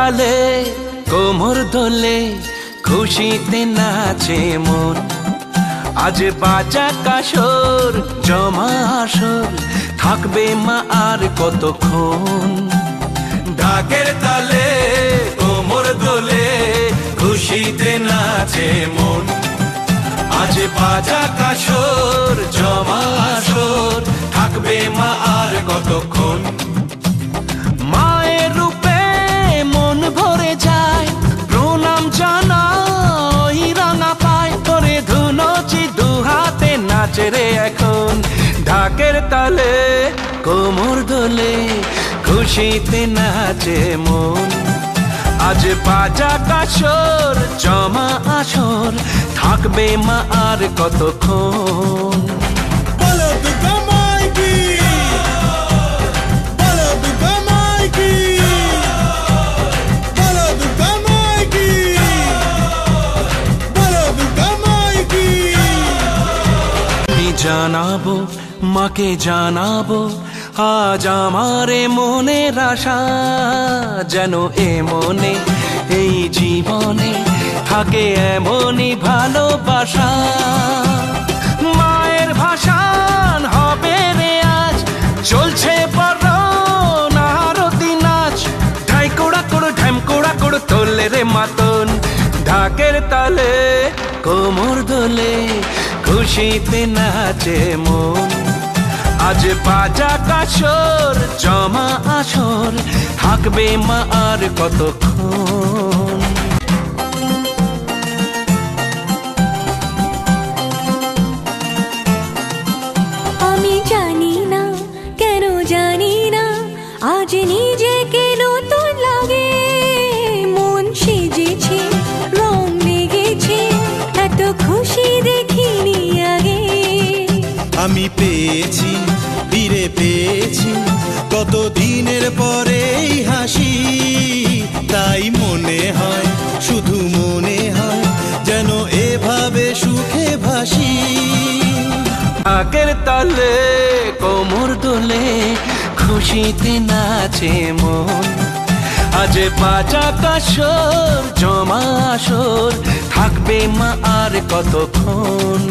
তালে কোমর দোলে খুশিতে নাচে মন। আজ বাজা কাসর জমা আসর থাকবে মা আর কতক্ষণ। ঢাকের তালে কোমর দোলে খুশিতে নাচে মন। আজ বাজা কাসর জমা আসর থাকবে মা আর কতক্ষণ। মায়ের রূপে মন ভরে যায় প্রণাম জানাই রাঙা পায় করে ধুনচি দুহাতে নাচে রে এখন। ঢাকের তালে কোমর দোলে খুশিতে নাচে মন। আজ বাজা কাসর জমা আসর থাকবে মা আর কতক্ষণ। বলো দুর্গা মাই কি, বলো দুর্গা মাই কি, বলো দুর্গা মাই কি, বলো দুর্গা মাই কি। আমি জানাবো মাকে জানাবো আজ আমারে মনের আশা, যেন এ মনে এই জীবনে থাকে এমনই ভালোবাসা। মায়ের ভাষান হবে রে আজ চলছে বরণ আরতি নাচ। ঢাই কোড়া কোড়ো ঢ্যাম কোড়া কোড়ো তোলে রে মাতন। ঢাকের তালে কোমর দোলে খুশিতে নাচে মন। আজ বাজা কাসর জমা আসর থাকবে মা আর কতক্ষণ। আমি জানি না কেন জানি না আজ নিজেকে নতুন লাগে। মন সেজেছে রং লেগেছে এত খুশি দেখিনি আগে। আমি পেয়েছি ফিরে পেয়েছি কত দিনের পরে হাসি। তাই মনে হয় শুধু মনে হয় যেন এভাবে সুখে ভাসি। ঢাকের তালে কোমর দোলে খুশিতে নাচে মন। আজ বাজা কাসর জমা আসর থাকবে মা আর কতক্ষণ।